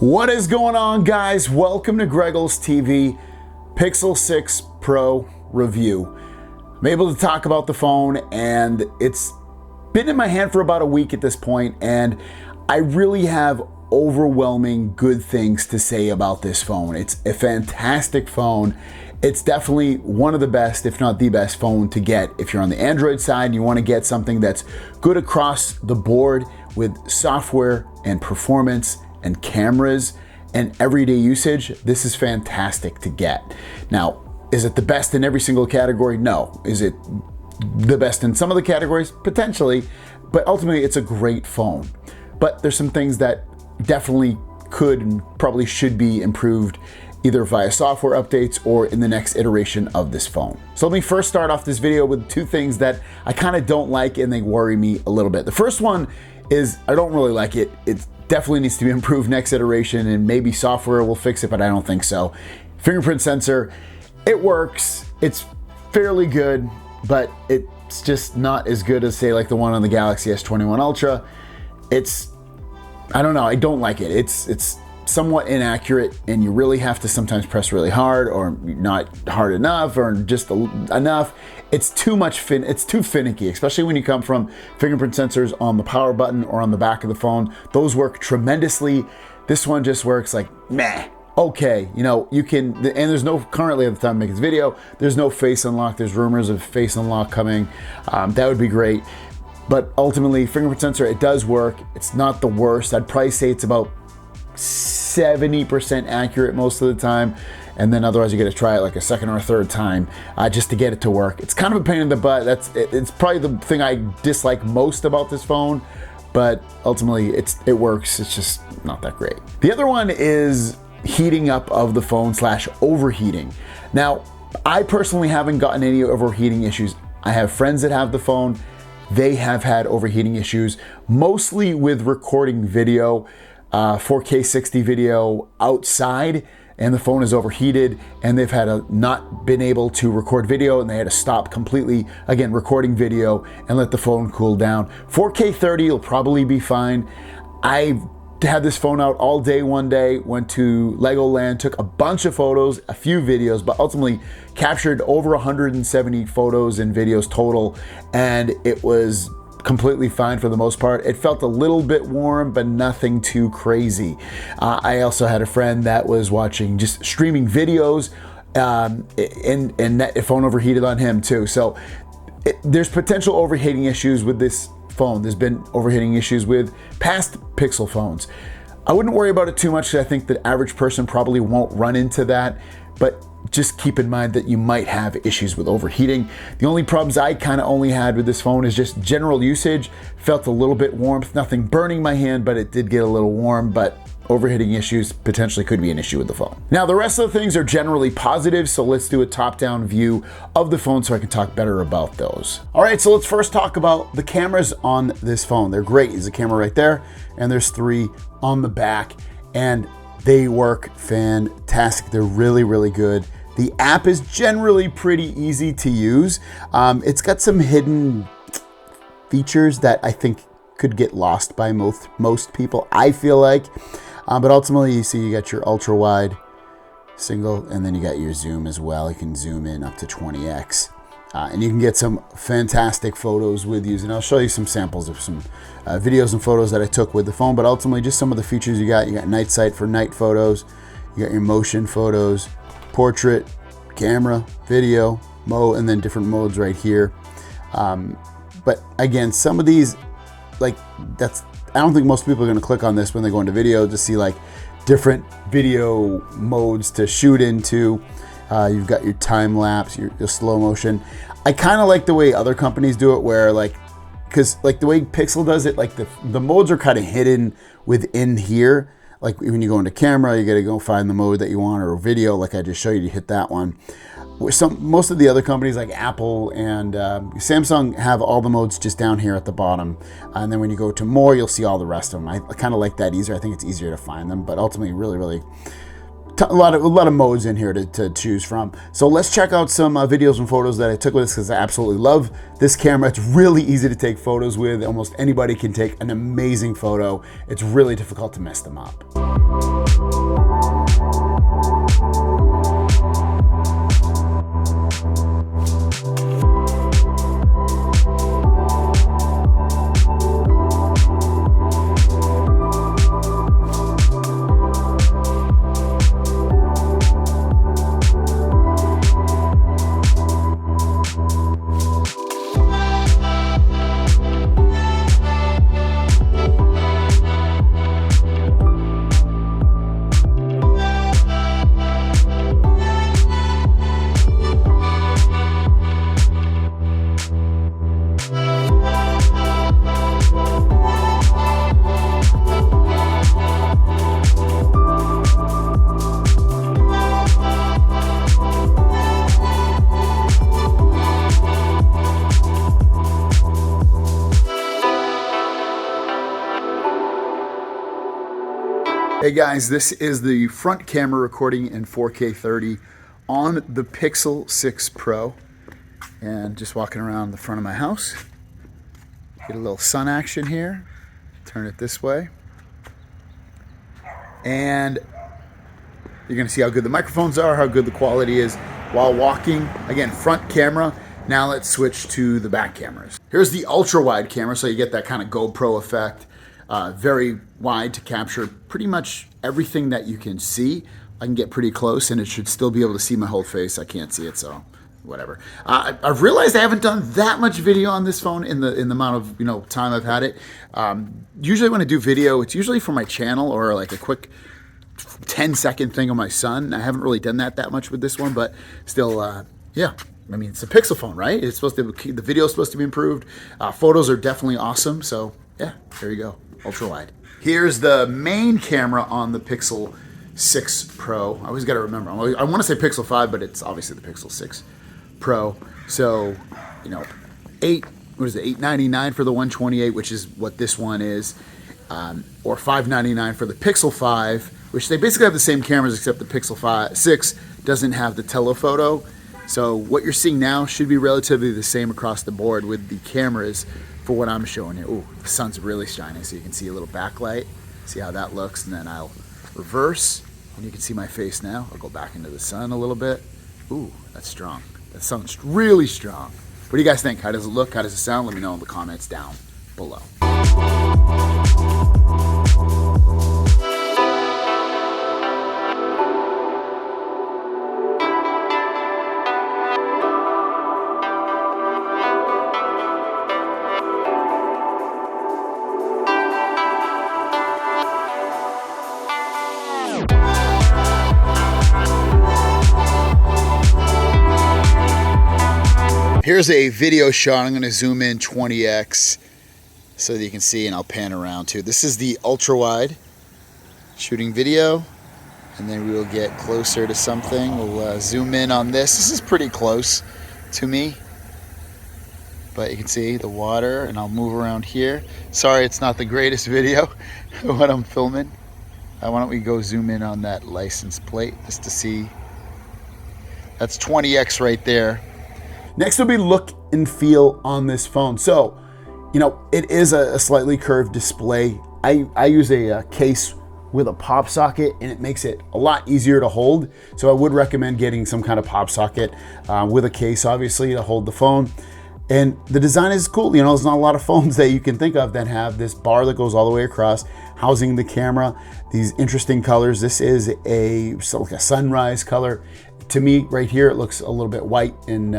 What is going on, guys? Welcome to Greggles TV Pixel 6 Pro review. I'm able to talk about the phone, and it's been in my hand for about a week at this point, and I really have overwhelming good things to say about this phone. It's a fantastic phone. It's definitely one of the best, if not the best phone to get if you're on the Android side and you want to get something that's good across the board with software and performance and cameras and everyday usage. This is fantastic to get. Now, is it the best in every single category? No. Is it the best in some of the categories? Potentially, but ultimately it's a great phone. But there's some things that definitely could and probably should be improved either via software updates or in the next iteration of this phone. So let me first start off this video with two things that I kind of don't like and they worry me a little bit. The first one is I don't really like it. It definitely needs to be improved next iteration, and maybe software will fix it, but I don't think so. Fingerprint sensor, it works. It's fairly good, but it's just not as good as, say, like the one on the Galaxy S21 Ultra. I don't know, I don't like it. It's somewhat inaccurate, and you really have to sometimes press really hard or not hard enough or just enough. It's too much it's too finicky, especially when you come from fingerprint sensors on the power button or on the back of the phone. Those work tremendously. This one just works like meh. Okay, you know, you can, and there's no, currently at the time of making this video, there's no face unlock. There's rumors of face unlock coming. That would be great. But ultimately, fingerprint sensor, it does work. It's not the worst. I'd probably say it's about 70% accurate most of the time, and then otherwise you got to try it like a second or a third time just to get it to work. It's kind of a pain in the butt. It's probably the thing I dislike most about this phone, but ultimately it works. It's just not that great. The other one is heating up of the phone / overheating. Now, I personally haven't gotten any overheating issues. I have friends that have the phone. They have had overheating issues, mostly with recording video, 4K 60 video outside, and the phone is overheated, and they've had not been able to record video, and they had to stop completely, again, recording video and let the phone cool down. 4K 30 will probably be fine. I had this phone out all day one day, went to Legoland, took a bunch of photos, a few videos, but ultimately captured over 170 photos and videos total, and it was completely fine for the most part. It felt a little bit warm, but nothing too crazy. I also had a friend that was watching, just streaming videos, and that phone overheated on him too. So there's potential overheating issues with this phone. There's been overheating issues with past Pixel phones. I wouldn't worry about it too much, because I think the average person probably won't run into that, but just keep in mind that you might have issues with overheating. The only problems I kind of only had with this phone is just general usage. Felt a little bit warmth, nothing burning my hand, but it did get a little warm, but overheating issues potentially could be an issue with the phone. Now, the rest of the things are generally positive, so let's do a top-down view of the phone so I can talk better about those. All right, so let's first talk about the cameras on this phone. They're great. There's a camera right there, and there's 3 on the back, and they work fantastic. They're really, really good. The app is generally pretty easy to use. It's got some hidden features that I think could get lost by most people, I feel like. But ultimately, you see you got your ultra wide single, and then you got your zoom as well. You can zoom in up to 20x. And you can get some fantastic photos with using. I'll show you some samples of some videos and photos that I took with the phone, but ultimately just some of the features you got. You got night sight for night photos. You got your motion photos, portrait, camera, video, mode, and then different modes right here. But again, some of these, I don't think most people are gonna click on this when they go into video to see like different video modes to shoot into. You've got your time lapse, your slow motion. I kind of like the way other companies do it, where because the way Pixel does it, like the modes are kind of hidden within here. Like when you go into camera, you got to go find the mode that you want, or video, like I just showed you, to hit that one. Most of the other companies like Apple and Samsung have all the modes just down here at the bottom. And then when you go to more, you'll see all the rest of them. I kind of like that easier. I think it's easier to find them, but ultimately really, really a lot of modes in here to choose from. So let's check out some videos and photos that I took with this, because I absolutely love this camera. It's really easy to take photos with. Almost anybody can take an amazing photo. It's really difficult to mess them up. Hey guys, this is the front camera recording in 4K 30 on the Pixel 6 Pro, and just walking around the front of my house. Get a little sun action here. Turn it this way. And you're gonna see how good the microphones are, how good the quality is while walking. Again, front camera. Now let's switch to the back cameras. Here's the ultra wide camera, so you get that kind of GoPro effect. Very wide to capture pretty much everything that you can see. I can get pretty close and it should still be able to see my whole face. I can't see it, so whatever. I've realized I haven't done that much video on this phone in the amount of time I've had it. Usually when I do video, it's usually for my channel or like a quick 10-second thing on my son. I haven't really done that much with this one, but still, yeah. I mean, it's a Pixel phone, right? It's supposed to, the video is supposed to be improved. Photos are definitely awesome. So yeah, there you go. Ultra wide. Here's the main camera on the Pixel 6 Pro. I always got to remember. I want to say Pixel 5, but it's obviously the Pixel 6 Pro. So, $899 for the 128, which is what this one is, or $599 for the Pixel 5, which they basically have the same cameras except the Pixel 6 doesn't have the telephoto. So what you're seeing now should be relatively the same across the board with the cameras for what I'm showing you. Ooh, the sun's really shining, so you can see a little backlight. See how that looks, and then I'll reverse, and you can see my face now. I'll go back into the sun a little bit. Ooh, that's strong. That sounds really strong. What do you guys think? How does it look? How does it sound? Let me know in the comments down below. Here's a video shot. I'm going to zoom in 20x so that you can see, and I'll pan around too. This is the ultra wide shooting video, and then we will get closer to something. We'll zoom in on this. This is pretty close to me, but you can see the water, and I'll move around here. Sorry, it's not the greatest video what I'm filming. Why don't we go zoom in on that license plate just to see. That's 20x right there. Next will be look and feel on this phone. So, it is a slightly curved display. I use a case with a pop socket, and it makes it a lot easier to hold. So I would recommend getting some kind of pop socket with a case, obviously, to hold the phone. And the design is cool. There's not a lot of phones that you can think of that have this bar that goes all the way across, housing the camera. These interesting colors. This is like a sunrise color. To me, right here, it looks a little bit white and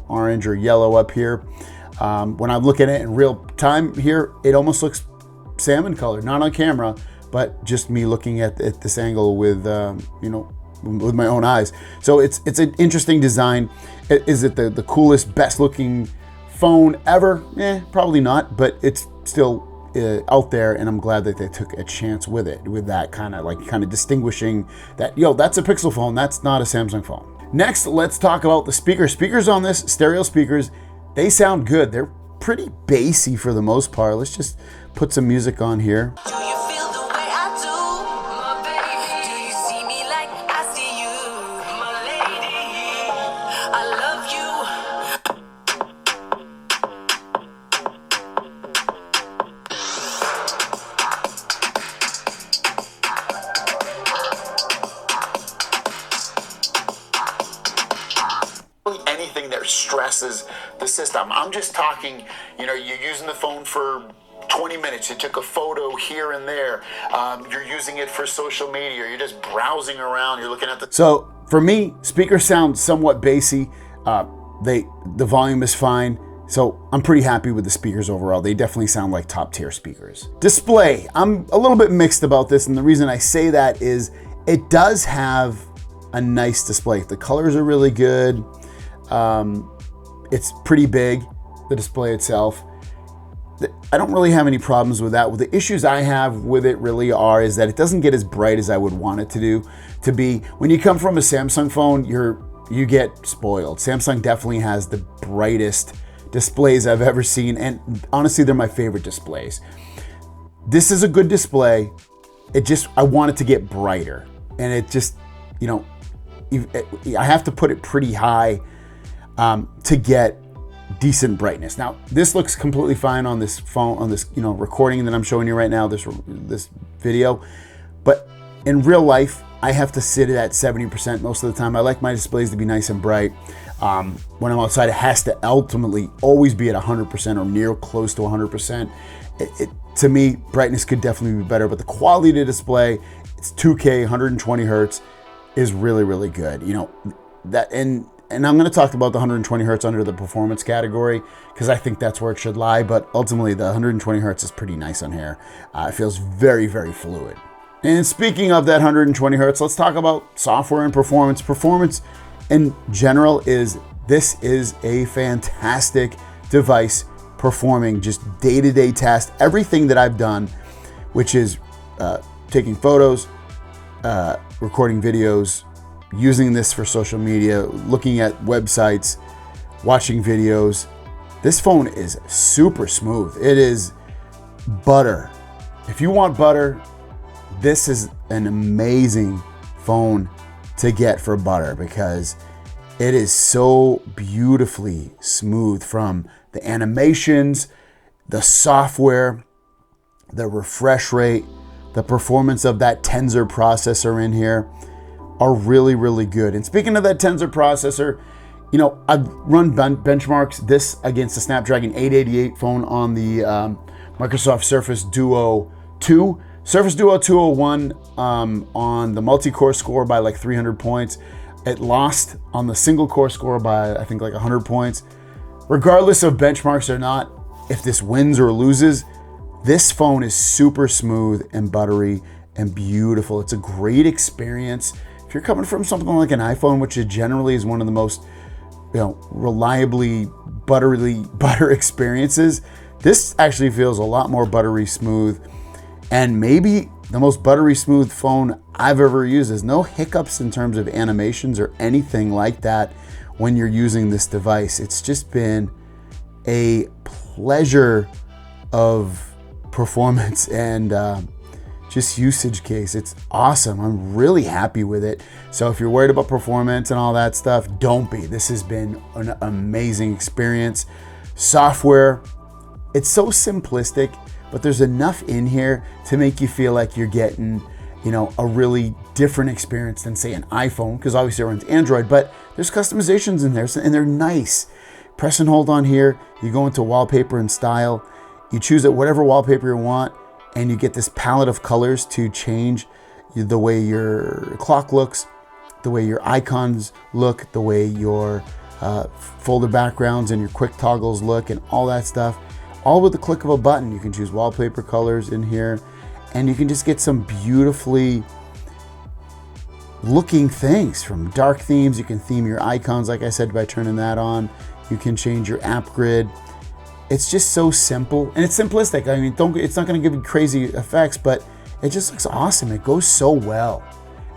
orange or yellow up here. When I look at it in real time here, it almost looks salmon color, not on camera, but just me looking at this angle with with my own eyes. So it's an interesting design. Is it the coolest, best looking phone ever? Probably not, but it's still out there, and I'm glad that they took a chance with it, with that kind of distinguishing that, that's a Pixel phone, that's not a Samsung phone. Next, let's talk about the speakers. Speakers on this, stereo speakers, they sound good. They're pretty bassy for the most part. Let's just put some music on here. Anything that stresses the system. I'm just talking, you're using the phone for 20 minutes. You took a photo here and there. You're using it for social media. You're just browsing around. You're looking at the... So for me, speakers sound somewhat bassy. The volume is fine. So I'm pretty happy with the speakers overall. They definitely sound like top tier speakers. Display. I'm a little bit mixed about this. And the reason I say that is it does have a nice display. The colors are really good. It's pretty big, the display itself. I don't really have any problems with that. The issues I have with it really is that it doesn't get as bright as I would want it to be. When you come from a Samsung phone, you get spoiled. Samsung definitely has the brightest displays I've ever seen, and honestly, they're my favorite displays. This is a good display. I want it to get brighter, and it just, you know, I have to put it pretty high to get decent brightness. Now, this looks completely fine on this phone, on this, you know, recording that I'm showing you right now, this video, but in real life, I have to sit it at 70% most of the time. I like my displays to be nice and bright. When I'm outside, it has to ultimately always be at 100% or near close to 100%. To me, brightness could definitely be better, but the quality of the display, it's 2K, 120 hertz, is really, really good. You know, that, and I'm going to talk about the 120 hertz under the performance category because I think that's where it should lie, but ultimately the 120 hertz is pretty nice on here. It feels very, very fluid. And speaking of that 120 hertz, let's talk about software and performance. Performance in general this is a fantastic device performing just day-to-day tasks, everything that I've done, which is taking photos, recording videos, using this for social media, looking at websites, watching videos. This phone is super smooth. It is butter. If you want butter, this is an amazing phone to get for butter because it is so beautifully smooth, from the animations, the software, the refresh rate, the performance of that Tensor processor in here are really, really good. And speaking of that Tensor processor, you know, I've run benchmarks this against the Snapdragon 888 phone on the Microsoft Surface Duo 2. Surface Duo 201 on the multi-core score by like 300 points. It lost on the single core score by, I think, like 100 points. Regardless of benchmarks or not, if this wins or loses, this phone is super smooth and buttery and beautiful. It's a great experience. If you're coming from something like an iPhone, which generally is one of the most, you know, reliably butter experiences, this actually feels a lot more buttery smooth, and maybe the most buttery smooth phone I've ever used. There's no hiccups in terms of animations or anything like that when you're using this device. It's just been a pleasure of performance and just usage case. It's awesome. I'm really happy with it. So if you're worried about performance and all that stuff, don't be. This has been an amazing experience. Software, it's so simplistic, but there's enough in here to make you feel like you're getting, you know, a really different experience than, say, an iPhone, because obviously it runs Android, but there's customizations in there and they're nice. Press and hold on here, you go into wallpaper and style, you choose whatever wallpaper you want, and you get this palette of colors to change the way your clock looks, the way your icons look, the way your folder backgrounds and your quick toggles look, and all that stuff. All with the click of a button. You can choose wallpaper colors in here, and you can just get some beautifully looking things. From dark themes, you can theme your icons, like I said, by turning that on. You can change your app grid. It's just so simple, and it's simplistic. I mean, it's not going to give you crazy effects, but it just looks awesome. It goes so well,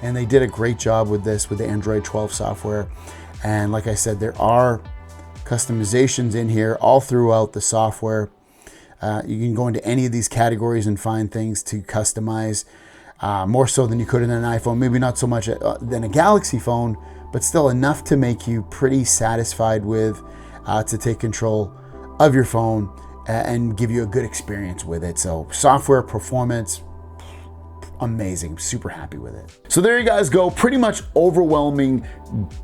and they did a great job with this with the Android 12 software. And like I said, there are customizations in here all throughout the software. You can go into any of these categories and find things to customize, more so than you could in an iPhone. Maybe not so much than a Galaxy phone, but still enough to make you pretty satisfied with, to take control of your phone and give you a good experience with it. So software, performance, amazing. I'm super happy with it. So there you guys go. Pretty much overwhelming,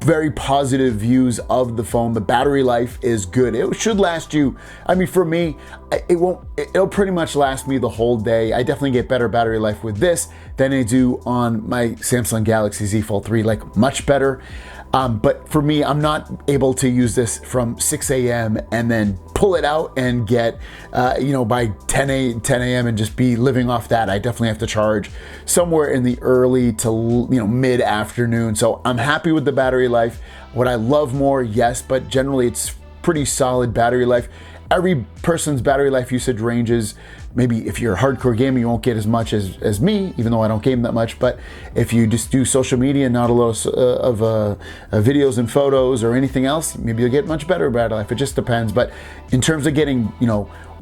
very positive views of the phone. The battery life is good. It should last you, I mean, for me, it'll pretty much last me the whole day. I definitely get better battery life with this than I do on my Samsung Galaxy Z Fold 3, like much better. But for me, I'm not able to use this from 6 a.m. and then pull it out and get, by 10 a.m. and just be living off that. I definitely have to charge somewhere in the early to mid afternoon. So I'm happy with the battery life. Would I love more? Yes, but generally it's pretty solid battery life. Every person's battery life usage ranges. Maybe if you're a hardcore gamer, you won't get as much as me, even though I don't game that much. But if you just do social media and not a lot of videos and photos or anything else, maybe you'll get much better battery life. It just depends. But in terms of getting,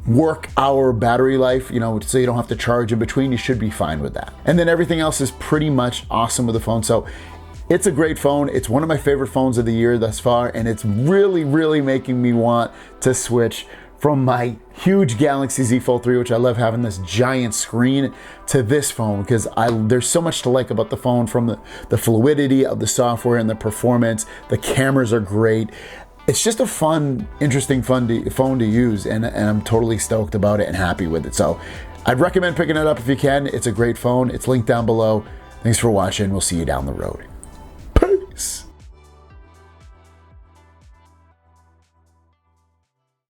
work hour battery life, so you don't have to charge in between. You should be fine with that. And then everything else is pretty much awesome with the phone. So it's a great phone. It's one of my favorite phones of the year thus far, and it's really, really making me want to switch from my huge Galaxy Z Fold 3, which I love having this giant screen, to this phone, because there's so much to like about the phone, from the fluidity of the software and the performance. The cameras are great. It's just a fun, interesting phone to use, and I'm totally stoked about it and happy with it. So I'd recommend picking it up if you can. It's a great phone. It's linked down below. Thanks for watching. We'll see you down the road.